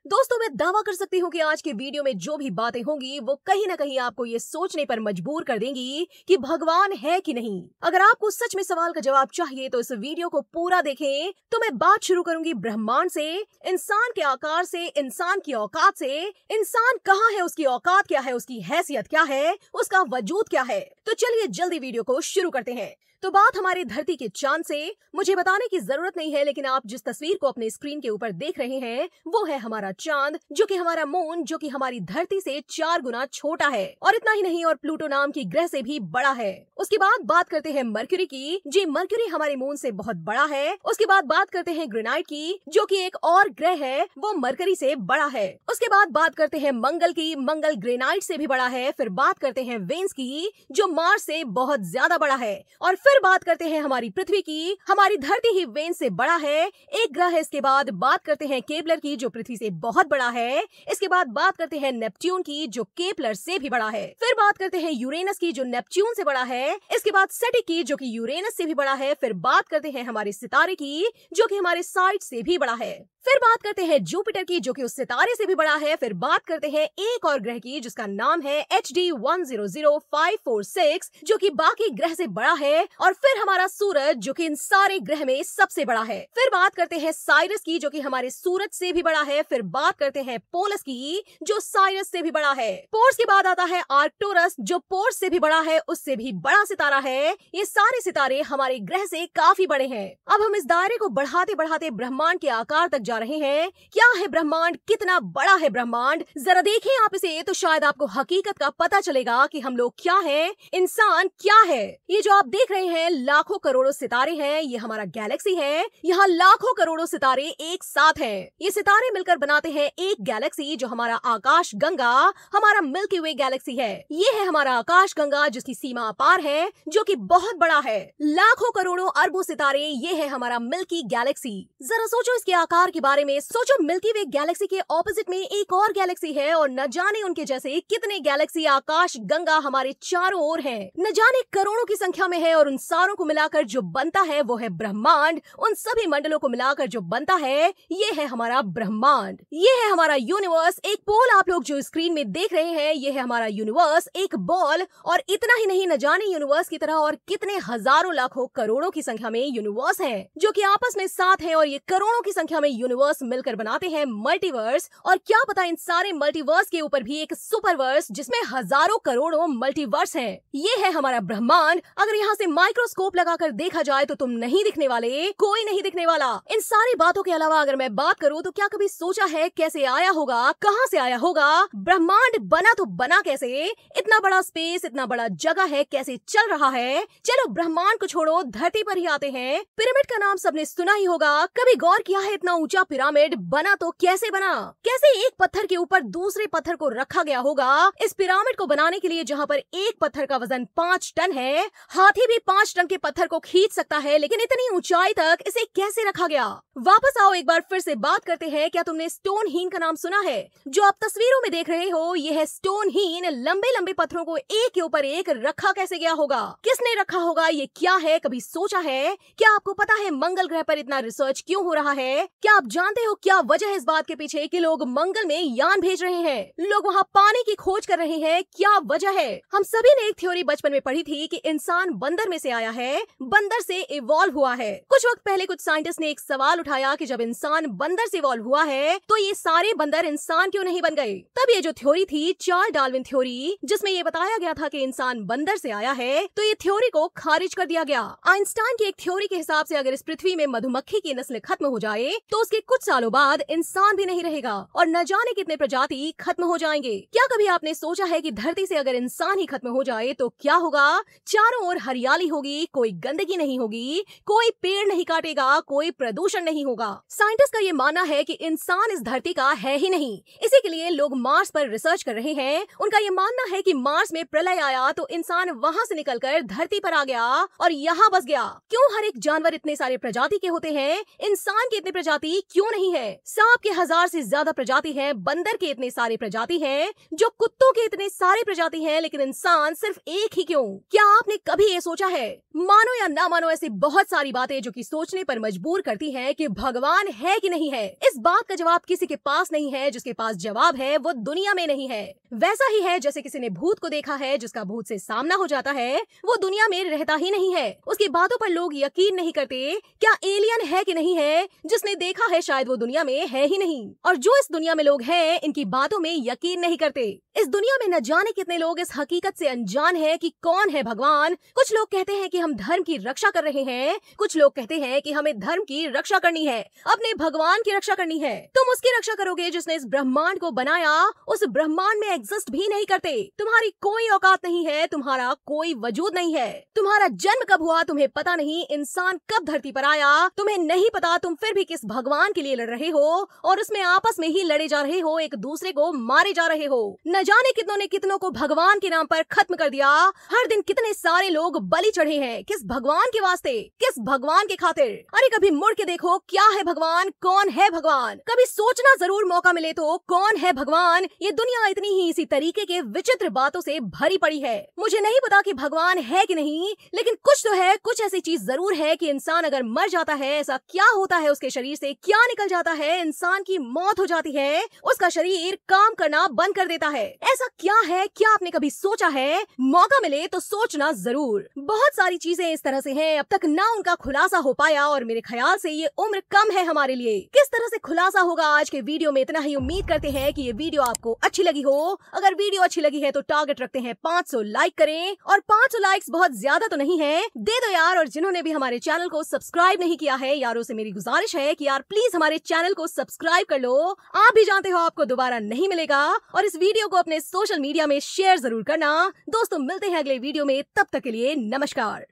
दोस्तों, मैं दावा कर सकती हूँ कि आज के वीडियो में जो भी बातें होंगी वो कहीं ना कहीं आपको ये सोचने पर मजबूर कर देंगी कि भगवान है कि नहीं। अगर आपको सच में सवाल का जवाब चाहिए तो इस वीडियो को पूरा देखें। तो मैं बात शुरू करूंगी ब्रह्मांड से, इंसान के आकार से, इंसान की औकात से। इंसान कहाँ है, उसकी औकात क्या है, उसकी हैसियत क्या है, उसका वजूद क्या है। तो चलिए जल्दी वीडियो को शुरू करते हैं। तो बात हमारे धरती के चांद से। मुझे बताने की जरूरत नहीं है, लेकिन आप जिस तस्वीर को अपने स्क्रीन के ऊपर देख रहे हैं वो है हमारा चांद, जो कि हमारा मून, जो कि हमारी धरती से 4 गुना छोटा है। और इतना ही नहीं, और प्लूटो नाम की ग्रह से भी बड़ा है। उसके बाद बात करते हैं मरक्यूरी की। जी, मरक्यूरी हमारे मून से बहुत बड़ा है। उसके बाद बात करते हैं ग्रेनाइट की, जो कि एक और ग्रह है, वो मरकरी से बड़ा है। उसके बाद बात करते हैं मंगल की। मंगल ग्रेनाइट से भी बड़ा है। फिर बात करते हैं वेन्स की, जो मार्स से बहुत ज्यादा बड़ा है। और फिर बात करते हैं हमारी पृथ्वी की। हमारी धरती ही वेन्स से बड़ा है, एक ग्रह है। इसके बाद बात करते हैं केपलर की, जो पृथ्वी से बहुत बड़ा है। इसके बाद बात करते हैं नेपट्यून की, जो केपलर से भी बड़ा है। फिर बात करते हैं यूरेनस की, जो नेपट्यून से बड़ा है। इसके बाद सेटिक की, जो कि यूरेनस से भी बड़ा है। फिर बात करते हैं हमारे सितारे की, जो कि हमारे साइड से भी बड़ा है। फिर बात करते हैं जुपिटर की, जो कि उस सितारे से भी बड़ा है। फिर बात करते हैं एक और ग्रह की, जिसका नाम है HD 100546, जो कि बाकी ग्रह से बड़ा है। और फिर हमारा सूरज, जो कि इन सारे ग्रह में सबसे बड़ा है। फिर बात करते हैं साइरस की, जो कि हमारे सूरज से भी बड़ा है। फिर बात करते हैं पोलस की, जो साइरस से भी बड़ा है। पोर्स के बाद आता है आर्कटोरस, जो पोर्स से भी बड़ा है, उससे भी बड़ा सितारा है। ये सारे सितारे हमारे ग्रह से काफी बड़े हैं। अब हम इस दायरे को बढ़ाते बढ़ाते ब्रह्मांड के आकार तक रहे हैं। क्या है ब्रह्मांड, कितना बड़ा है ब्रह्मांड, जरा देखें आप इसे, तो शायद आपको हकीकत का पता चलेगा कि हम लोग क्या हैं, इंसान क्या है। ये जो आप देख रहे हैं लाखों करोड़ों सितारे हैं, ये हमारा गैलेक्सी है। यहाँ लाखों करोड़ों सितारे एक साथ हैं। ये सितारे मिलकर बनाते हैं एक गैलेक्सी, जो हमारा आकाश गंगा, हमारा मिल्की वे गैलेक्सी है। ये है हमारा आकाश गंगा, जिसकी सीमा अपार है, जो कि बहुत बड़ा है। लाखों करोड़ों अरबों सितारे, ये है हमारा मिल्की गैलेक्सी। जरा सोचो इसके आकार के बारे में। सोचो, मिल्की वे गैलेक्सी के ऑपोजिट में एक और गैलेक्सी है, और न जाने उनके जैसे कितने गैलेक्सी आकाश गंगा हमारे चारों ओर हैं। न जाने करोड़ों की संख्या में है, और उन सारों को मिलाकर जो बनता है वो है ब्रह्मांड। उन सभी मंडलों को मिलाकर जो बनता है ये है हमारा ब्रह्मांड। ये है हमारा यूनिवर्स। एक पोल आप लोग जो स्क्रीन में देख रहे हैं, ये है हमारा यूनिवर्स, एक बॉल। और इतना ही नहीं, न जाने यूनिवर्स की तरह और कितने हजारों लाखों करोड़ों की संख्या में यूनिवर्स हैं, जो कि आपस में साथ हैं। और ये करोड़ों की संख्या में यूनिवर्स मिलकर बनाते हैं मल्टीवर्स। और क्या पता इन सारे मल्टीवर्स के ऊपर भी एक सुपरवर्स, जिसमें हजारों करोड़ों मल्टीवर्स हैं। ये है हमारा ब्रह्मांड। अगर यहाँ से माइक्रोस्कोप लगाकर देखा जाए तो तुम नहीं दिखने वाले, कोई नहीं दिखने वाला। इन सारी बातों के अलावा अगर मैं बात करूँ तो क्या कभी सोचा है कैसे आया होगा, कहाँ से आया होगा ब्रह्मांड? बना तो बना कैसे? इतना बड़ा स्पेस, इतना बड़ा जगह है, कैसे चल रहा है? चलो ब्रह्मांड को छोड़ो, धरती पर ही आते हैं। पिरामिड का नाम सबने सुना ही होगा। कभी गौर किया है इतना ऊंचा पिरामिड बना तो कैसे बना? कैसे एक पत्थर के ऊपर दूसरे पत्थर को रखा गया होगा? इस पिरामिड को बनाने के लिए जहाँ पर एक पत्थर का वजन 5 टन है, हाथी भी 5 टन के पत्थर को खींच सकता है, लेकिन इतनी ऊंचाई तक इसे कैसे रखा गया? वापस आओ, एक बार फिर से बात करते हैं। क्या तुमने स्टोन हीन का नाम सुना है? जो आप तस्वीरों में देख रहे हो ये है स्टोन हीन। लंबे लंबे पत्थरों को एक के ऊपर एक रखा कैसे गया होगा? किसने रखा होगा? ये क्या है, कभी सोचा है? क्या आपको पता है मंगल ग्रह पर इतना रिसर्च क्यों हो रहा है? क्या आप जानते हो क्या वजह है इस बात के पीछे कि लोग मंगल में यान भेज रहे हैं, लोग वहाँ पानी की खोज कर रहे हैं? क्या वजह है? हम सभी ने एक थ्योरी बचपन में पढ़ी थी कि इंसान बंदर में से आया है, बंदर से इवॉल्व हुआ है। कुछ वक्त पहले कुछ साइंटिस्ट ने एक सवाल उठाया कि जब इंसान बंदर से इवॉल्व हुआ है तो ये सारे बंदर इंसान क्यों नहीं बन गए? तब ये जो थ्योरी थी, चार्ल्स डार्विन थ्योरी, जिसमें ये बताया गया था कि इंसान बंदर से आया है, तो ये थ्योरी को खारिज कर दिया गया। आइंस्टाइन की एक थ्योरी के हिसाब से अगर इस पृथ्वी में मधुमक्खी की नस्ल खत्म हो जाए तो उसके कुछ सालों बाद इंसान भी नहीं रहेगा, और न जाने कितने प्रजाति खत्म हो जाएंगे। क्या कभी आपने सोचा है कि धरती से अगर इंसान ही खत्म हो जाए तो क्या होगा? चारों ओर हरियाली होगी, कोई गंदगी नहीं होगी, कोई पेड़ नहीं काटेगा, कोई प्रदूषण नहीं होगा। साइंटिस्ट का ये मानना है कि इंसान इस धरती का है ही नहीं। इसी के लिए लोग मार्स पर रिसर्च कर रहे हैं। उनका ये मानना है कि मार्स में प्रलय आया तो इंसान वहाँ से निकलकर धरती पर आ गया और यहाँ बस गया। क्यों हर एक जानवर इतने सारे प्रजाति के होते हैं, इंसान की इतनी प्रजाति क्यों नहीं है? सांप के 1000 से ज्यादा प्रजाति हैं, बंदर के इतने सारे प्रजाति हैं, जो कुत्तों के इतने सारे प्रजाति हैं, लेकिन इंसान सिर्फ एक ही क्यों? क्या आपने कभी ये सोचा है? मानो या ना मानो, ऐसी बहुत सारी बातें जो कि सोचने पर मजबूर करती हैं कि भगवान है कि नहीं है। इस बात का जवाब किसी के पास नहीं है। जिसके पास जवाब है वो दुनिया में नहीं है। वैसा ही है जैसे किसी ने भूत को देखा है, जिसका भूत से सामना हो जाता है वो दुनिया में रहता ही नहीं है। उसकी बातों पर लोग यकीन नहीं करते। क्या एलियन है कि नहीं है? जिसने देखा है शायद वो दुनिया में है ही नहीं। और जो इस दुनिया में लोग हैं, इनकी बातों में यकीन नहीं करते। इस दुनिया में न जाने कितने लोग इस हकीकत से अनजान है कि कौन है भगवान। कुछ लोग कहते हैं कि हम धर्म की रक्षा कर रहे हैं, कुछ लोग कहते हैं कि हमें धर्म की रक्षा करनी है, अपने भगवान की रक्षा करनी है। तुम उसकी रक्षा करोगे जिसने इस ब्रह्मांड को बनाया, उस ब्रह्मांड में एग्जिस्ट भी नहीं करते। तुम्हारी कोई औकात नहीं है, तुम्हारा कोई वजूद नहीं है। तुम्हारा जन्म कब हुआ तुम्हें पता नहीं, इंसान कब धरती पर आया तुम्हें नहीं पता। तुम फिर भी किस भगवान के लिए लड़ रहे हो और उसमें आपस में ही लड़े जा रहे हो, एक दूसरे को मारे जा रहे हो। न जाने कितनों ने कितनों को भगवान के नाम पर खत्म कर दिया। हर दिन कितने सारे लोग बलि चढ़े हैं, किस भगवान के वास्ते, किस भगवान के खातिर? अरे कभी मुड़ के देखो, क्या है भगवान, कौन है भगवान? कभी सोचना जरूर मौका मिले तो, कौन है भगवान? ये दुनिया इतनी ही इसी तरीके के विचित्र बातों से भरी पड़ी है। मुझे नहीं पता कि भगवान है कि नहीं, लेकिन कुछ तो है, कुछ ऐसी चीज जरूर है कि इंसान अगर मर जाता है, ऐसा क्या होता है उसके शरीर से, क्या निकल जाता है, इंसान की मौत हो जाती है, उसका शरीर काम करना बंद कर देता है। ऐसा क्या है? क्या आपने कभी सोचा है? मौका मिले तो सोचना जरूर। बहुत सारी चीजें इस तरह से हैं, अब तक ना उनका खुलासा हो पाया, और मेरे ख्याल से ये उम्र कम है हमारे लिए। किस तरह से खुलासा होगा आज के वीडियो में, इतना ही उम्मीद करते हैं कि ये वीडियो आपको अच्छी लगी हो। अगर वीडियो अच्छी लगी है तो टारगेट रखते हैं 500 लाइक करें, और 500 लाइक्स बहुत ज्यादा तो नहीं है, दे दो यार। और जिन्होंने भी हमारे चैनल को सब्सक्राइब नहीं किया है, यारों से मेरी गुजारिश है कि यार प्लीज हमारे चैनल को सब्सक्राइब कर लो। आप भी जानते हो आपको दोबारा नहीं मिलेगा। और इस वीडियो को अपने सोशल मीडिया में शेयर जरूर करना। दोस्तों मिलते हैं अगले वीडियो में, तब तक के लिए नमस्कार।